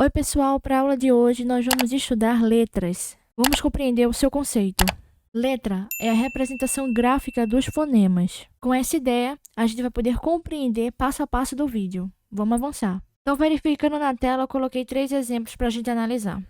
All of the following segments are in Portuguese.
Oi, pessoal, para a aula de hoje nós vamos estudar letras. Vamos compreender o seu conceito. Letra é a representação gráfica dos fonemas. Com essa ideia, a gente vai poder compreender passo a passo do vídeo. Vamos avançar. Então, verificando na tela, eu coloquei 3 exemplos para a gente analisar.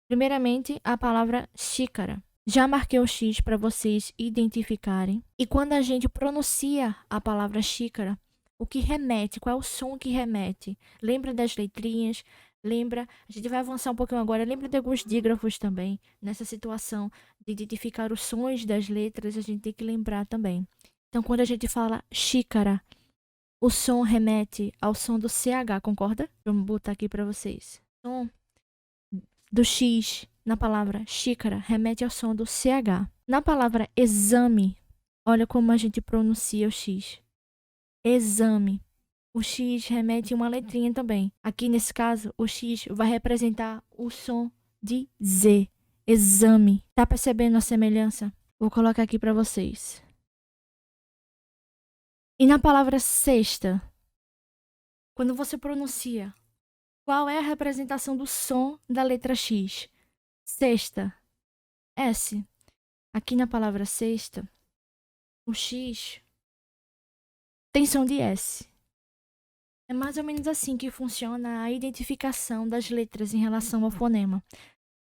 Primeiramente, a palavra xícara. Já marquei o X para vocês identificarem. E quando a gente pronuncia a palavra xícara, o que remete, qual é o som que remete? Lembra das letrinhas? Lembra, a gente vai avançar um pouquinho agora, lembra de alguns dígrafos também. Nessa situação de identificar os sons das letras, a gente tem que lembrar também. Então, quando a gente fala xícara, o som remete ao som do CH, concorda? Vamos botar aqui para vocês. O som do X na palavra xícara remete ao som do CH. Na palavra exame, olha como a gente pronuncia o X. Exame. O X remete a uma letrinha também. Aqui nesse caso, o X vai representar o som de Z. Exame. Tá percebendo a semelhança? Vou colocar aqui para vocês. E na palavra sexta, quando você pronuncia, qual é a representação do som da letra X? Sexta. S. Aqui na palavra sexta, o X tem som de S. É mais ou menos assim que funciona a identificação das letras em relação ao fonema.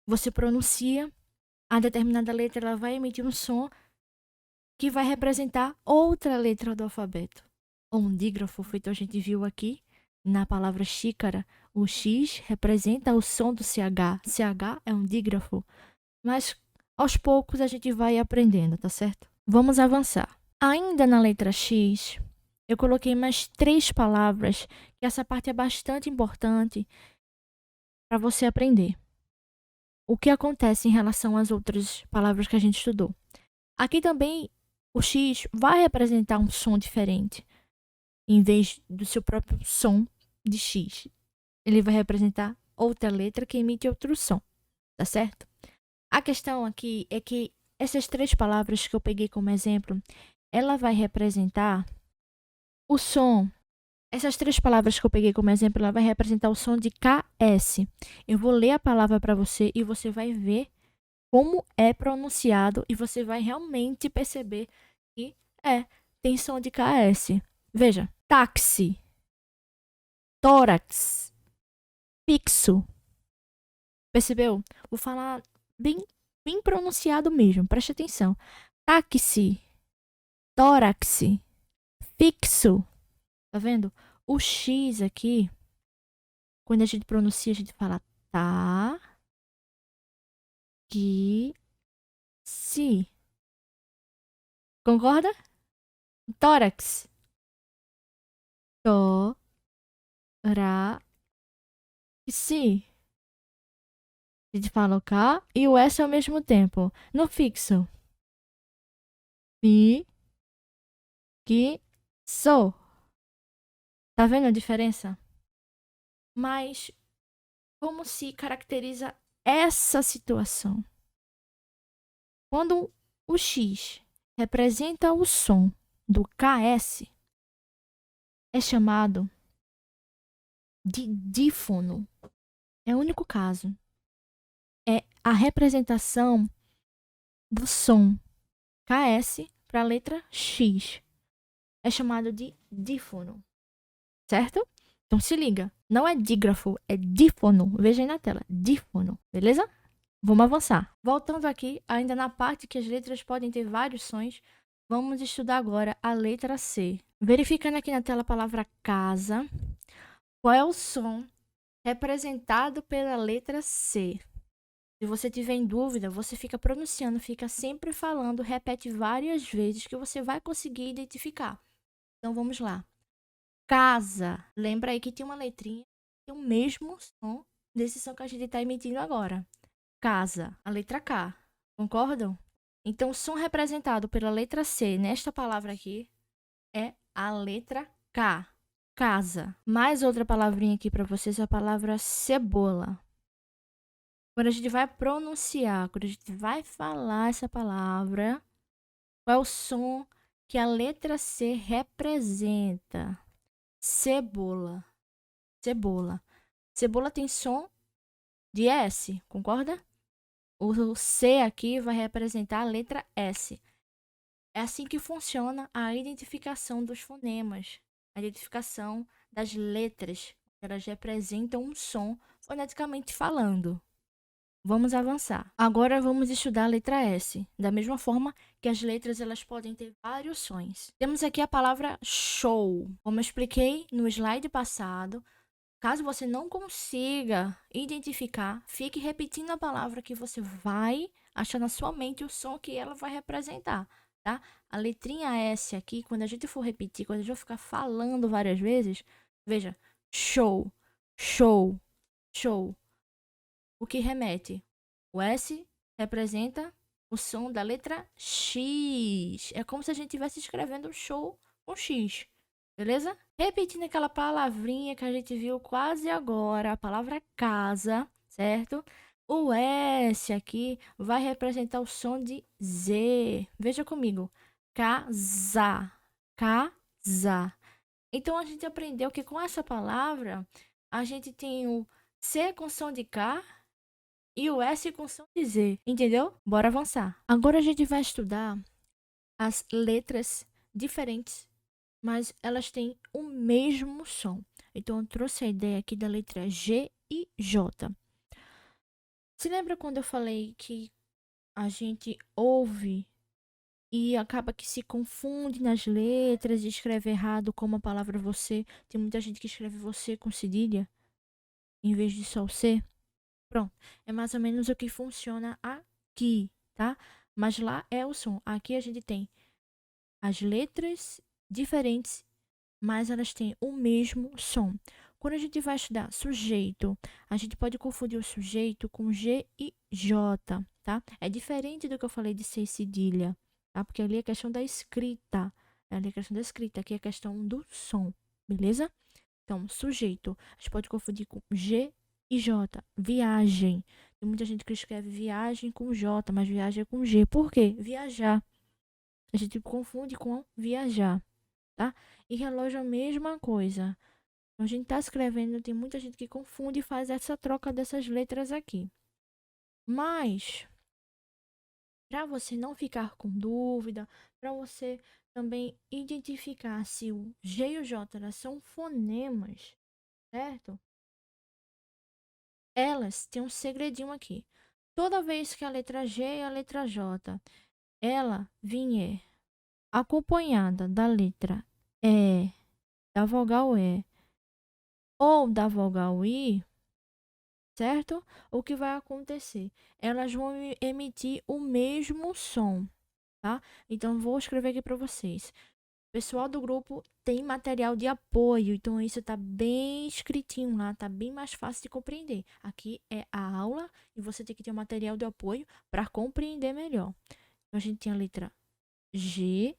Você pronuncia a determinada letra, ela vai emitir um som que vai representar outra letra do alfabeto. Ou um dígrafo, feito a gente viu aqui na palavra xícara. O X representa o som do CH. CH é um dígrafo. Mas aos poucos a gente vai aprendendo, tá certo? Vamos avançar. Ainda na letra X, eu coloquei mais 3 palavras, que essa parte é bastante importante para você aprender. O que acontece em relação às outras palavras que a gente estudou? Aqui também o X vai representar um som diferente. Em vez do seu próprio som de X, ele vai representar outra letra que emite outro som, tá certo? A questão aqui é que essas 3 palavras que eu peguei como exemplo, ela vai representar o som. Essas 3 palavras que eu peguei como exemplo, ela vai representar o som de KS. Eu vou ler a palavra para você e você vai ver como é pronunciado e você vai realmente perceber que tem som de KS. Veja, táxi, tórax, fixo. Percebeu? Vou falar bem pronunciado mesmo, preste atenção. Táxi, tórax, fixo. Tá vendo? O X aqui, quando a gente pronuncia, a gente fala tá, que, si. Concorda? Tórax. To, ra, si. A gente fala o K e o S ao mesmo tempo. No fixo. Fi, que, so. Tá vendo a diferença? Mas como se caracteriza essa situação? Quando o X representa o som do KS, é chamado de dífono. É o único caso. É a representação do som KS para a letra X. É chamado de dífono. Certo? Então se liga. Não é dígrafo, é dífono. Veja aí na tela. Dífono. Beleza? Vamos avançar. Voltando aqui, ainda na parte que as letras podem ter vários sons, vamos estudar agora a letra C. Verificando aqui na tela a palavra casa, qual é o som representado pela letra C? Se você tiver em dúvida, você fica pronunciando, fica sempre falando, repete várias vezes que você vai conseguir identificar. Então vamos lá. Casa. Lembra aí que tem uma letrinha que tem o mesmo som desse som que a gente está emitindo agora. Casa. A letra K. Concordam? Então o som representado pela letra C nesta palavra aqui é a letra K. Casa. Mais outra palavrinha aqui para vocês, a palavra cebola. Quando a gente vai pronunciar, quando a gente vai falar essa palavra, qual é o som que a letra C representa? Cebola. Cebola. Cebola tem som de S, concorda? O C aqui vai representar a letra S. É assim que funciona a identificação dos fonemas, a identificação das letras. Elas representam um som foneticamente falando. Vamos avançar. Agora vamos estudar a letra S. Da mesma forma que as letras elas podem ter vários sons. Temos aqui a palavra show. Como eu expliquei no slide passado, caso você não consiga identificar, fique repetindo a palavra que você vai achar na sua mente o som que ela vai representar, tá? A letrinha S aqui, quando a gente for repetir, quando a gente for ficar falando várias vezes, veja, show, show, show. O que remete? O S representa o som da letra X. É como se a gente estivesse escrevendo show com X. Beleza? Repetindo aquela palavrinha que a gente viu quase agora, a palavra casa, certo? O S aqui vai representar o som de Z. Veja comigo. Casa. Casa. Então a gente aprendeu que com essa palavra a gente tem o C com som de K e o S com som de Z, entendeu? Bora avançar. Agora a gente vai estudar as letras diferentes, mas elas têm o mesmo som. Então eu trouxe a ideia aqui da letra G e J. Se lembra quando eu falei que a gente ouve e acaba que se confunde nas letras e escreve errado como a palavra você? Tem muita gente que escreve você com cedilha em vez de só o C. Pronto, é mais ou menos o que funciona aqui, tá? Mas lá é o som. Aqui a gente tem as letras diferentes, mas elas têm o mesmo som. Quando a gente vai estudar sujeito, a gente pode confundir o sujeito com G e J, tá? É diferente do que eu falei de ser cedilha, tá? Porque ali é questão da escrita. Ali é questão da escrita, aqui é questão do som, beleza? Então, sujeito, a gente pode confundir com G e J. Viagem. Tem muita gente que escreve viagem com J, mas viagem é com G. Por quê? Viajar. A gente confunde com viajar, tá? E relógio é a mesma coisa. Então, a gente tá escrevendo, tem muita gente que confunde e faz essa troca dessas letras aqui. Mas, para você não ficar com dúvida, para você também identificar se o G e o J elas são fonemas, certo? Elas têm um segredinho aqui. Toda vez que a letra G e a letra J, ela vier acompanhada da letra E, da vogal E ou da vogal I, certo? O que vai acontecer? Elas vão emitir o mesmo som, tá? Então, vou escrever aqui para vocês. O pessoal do grupo tem material de apoio, então isso tá bem escritinho lá, tá bem mais fácil de compreender. Aqui é a aula e você tem que ter um material de apoio para compreender melhor. Então, a gente tem a letra G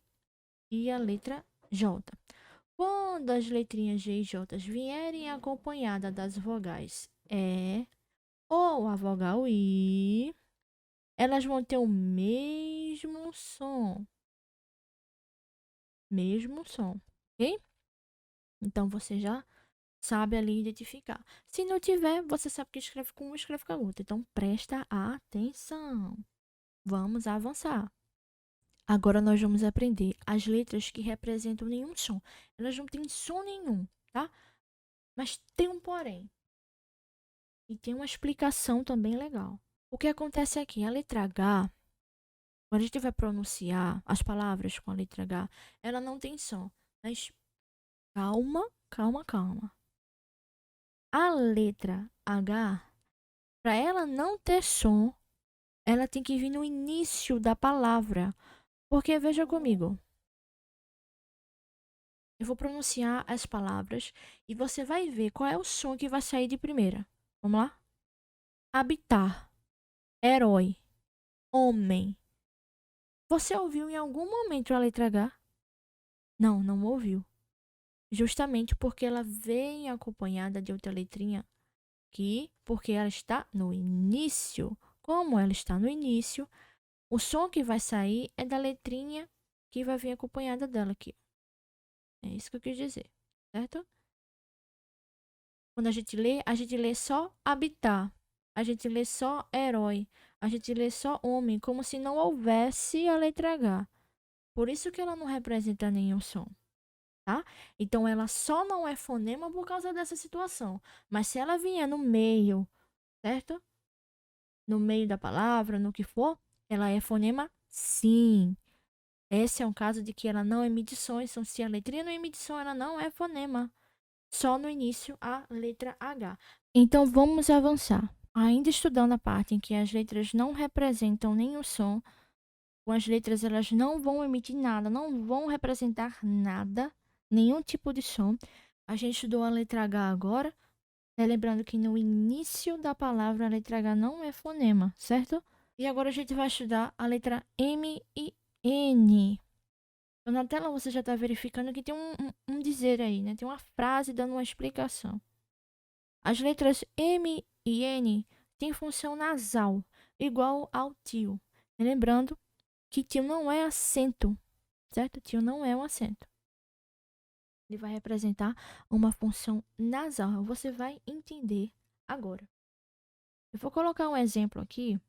e a letra J. Quando as letrinhas G e J vierem acompanhadas das vogais E ou a vogal I, elas vão ter o mesmo som. Mesmo som, ok? Então, você já sabe ali identificar. Se não tiver, você sabe que escreve com um, escreve com a outra. Então, presta atenção. Vamos avançar. Agora nós vamos aprender as letras que representam nenhum som. Elas não têm som nenhum, tá? Mas tem um porém. E tem uma explicação também legal. O que acontece aqui? A letra H, quando a gente vai pronunciar as palavras com a letra H, ela não tem som. Mas calma, calma, calma. A letra H, para ela não ter som, ela tem que vir no início da palavra. Porque veja comigo, eu vou pronunciar as palavras e você vai ver qual é o som que vai sair de primeira. Vamos lá? Habitar, herói, homem. Você ouviu em algum momento a letra H? Não, não ouviu. Justamente porque ela vem acompanhada de outra letrinha aqui, porque ela está no início. Como ela está no início, o som que vai sair é da letrinha que vai vir acompanhada dela aqui. É isso que eu quis dizer, certo? Quando a gente lê só habitar. A gente lê só herói. A gente lê só homem, como se não houvesse a letra H. Por isso que ela não representa nenhum som, tá? Então ela só não é fonema por causa dessa situação. Mas se ela vier no meio, certo? No meio da palavra, no que for, ela é fonema sim. Esse é um caso de que ela não emite som. Então, se a letrinha não emite som, ela não é fonema. Só no início a letra H. Então vamos avançar. Ainda estudando a parte em que as letras não representam nenhum som, com as letras elas não vão emitir nada, não vão representar nada, nenhum tipo de som. A gente estudou a letra H agora, lembrando que no início da palavra a letra H não é fonema, certo? E agora a gente vai estudar a letra M e N. Então, na tela você já está verificando que tem um dizer aí, né? Tem uma frase dando uma explicação. As letras M e N têm função nasal, igual ao tio. E lembrando que tio não é acento, certo? Tio não é um acento. Ele vai representar uma função nasal. Você vai entender agora. Eu vou colocar um exemplo aqui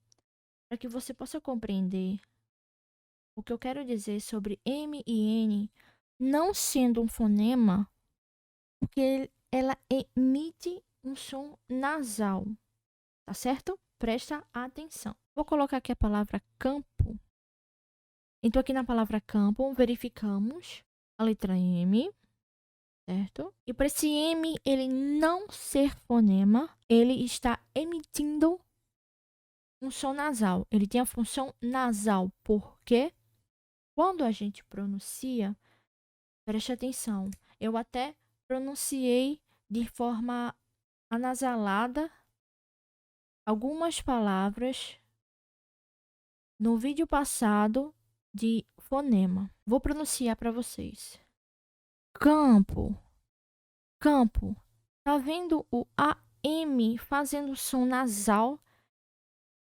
para que você possa compreender o que eu quero dizer sobre M e N não sendo um fonema, porque ela emite um som nasal, tá certo? Presta atenção. Vou colocar aqui a palavra campo. Então, aqui na palavra campo, verificamos a letra M, certo? E para esse M ele não ser fonema, ele está emitindo um som nasal. Ele tem a função nasal, porque quando a gente pronuncia, preste atenção, eu até pronunciei de forma anasalada algumas palavras no vídeo passado de fonema. Vou pronunciar para vocês. Campo, campo. Tá vendo o AM fazendo som nasal?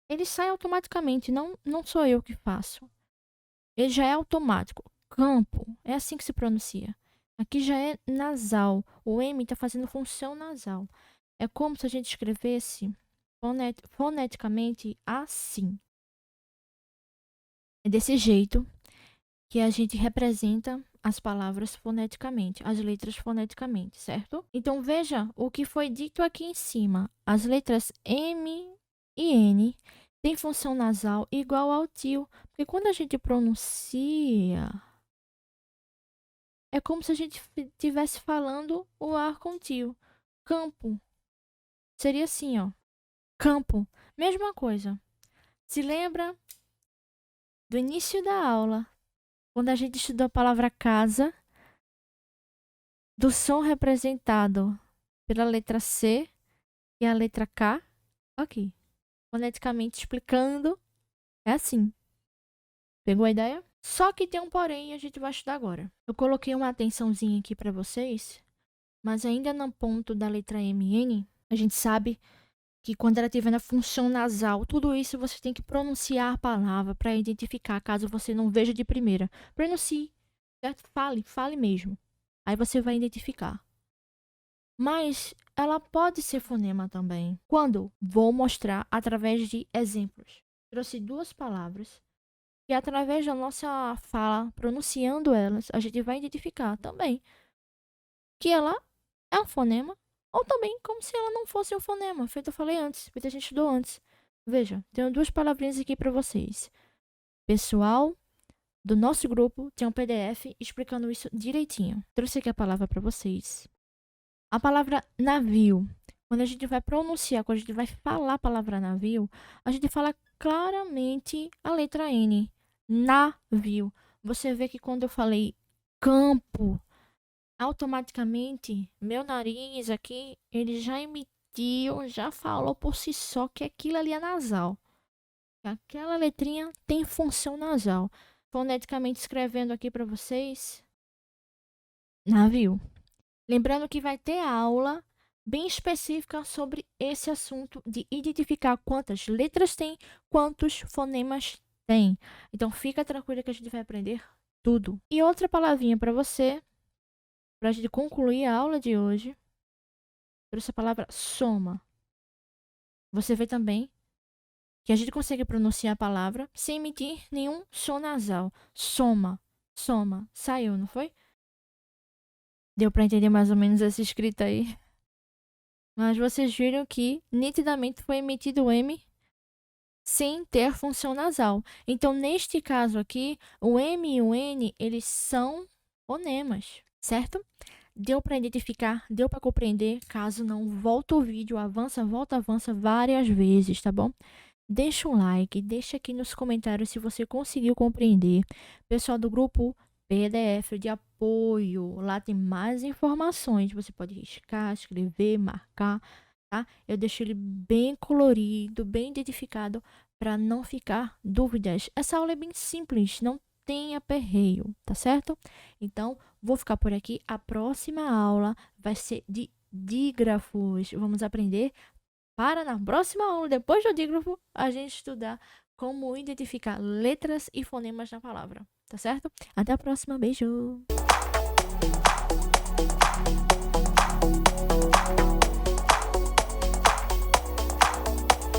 Ele sai automaticamente, não sou eu que faço. Ele já é automático. Campo, é assim que se pronuncia. Aqui já é nasal. O M está fazendo função nasal. É como se a gente escrevesse foneticamente assim. É desse jeito que a gente representa as palavras foneticamente, as letras foneticamente, certo? Então veja o que foi dito aqui em cima. As letras M e N têm função nasal igual ao tio, porque quando a gente pronuncia, é como se a gente estivesse falando o ar com tio. Campo. Seria assim, ó. Campo. Mesma coisa. Se lembra do início da aula, quando a gente estudou a palavra casa, do som representado pela letra C e a letra K? Ok. Foneticamente explicando, é assim. Pegou a ideia? Só que tem um porém e a gente vai estudar agora. Eu coloquei uma atençãozinha aqui para vocês, mas ainda no ponto da letra MN, a gente sabe que quando ela tiver na função nasal, tudo isso você tem que pronunciar a palavra para identificar, caso você não veja de primeira. Pronuncie, certo? Fale mesmo. Aí você vai identificar. Mas ela pode ser fonema também. Quando? Vou mostrar através de exemplos. Trouxe duas palavras e através da nossa fala, pronunciando elas, a gente vai identificar também que ela é um fonema ou também como se ela não fosse um fonema, feito eu falei antes, feito a gente estudou antes. Veja, tenho duas palavrinhas aqui para vocês. Pessoal do nosso grupo tem um PDF explicando isso direitinho. Trouxe aqui a palavra para vocês. A palavra navio, quando a gente vai pronunciar, quando a gente vai falar a palavra navio, a gente fala claramente a letra N. Navio. Você vê que quando eu falei campo, automaticamente meu nariz aqui, ele já emitiu, já falou por si só que aquilo ali é nasal. Aquela letrinha tem função nasal. Foneticamente escrevendo aqui para vocês, navio. Lembrando que vai ter aula bem específica sobre esse assunto de identificar quantas letras tem, quantos fonemas tem. Então fica tranquila que a gente vai aprender tudo. E outra palavrinha para você, para a gente concluir a aula de hoje. trouxe a palavra soma. Você vê também que a gente consegue pronunciar a palavra sem emitir nenhum som nasal. Soma, soma, saiu, não foi? Deu para entender mais ou menos essa escrita aí? Mas vocês viram que nitidamente foi emitido o M sem ter função nasal. Então, neste caso aqui, o M e o N, eles são fonemas, certo? Deu para identificar, deu para compreender. Caso não, volta o vídeo, avança, volta, avança várias vezes, tá bom? Deixa um like, deixa aqui nos comentários se você conseguiu compreender. Pessoal do grupo PDF de apoio, lá tem mais informações. Você pode riscar, escrever, marcar, tá? Eu deixo ele bem colorido, bem identificado para não ficar dúvidas. Essa aula é bem simples, não tem aperreio, tá certo? Então, vou ficar por aqui. A próxima aula vai ser de dígrafos. Vamos aprender para na próxima aula, depois do dígrafo, a gente estudar como identificar letras e fonemas na palavra, tá certo? Até a próxima, beijo!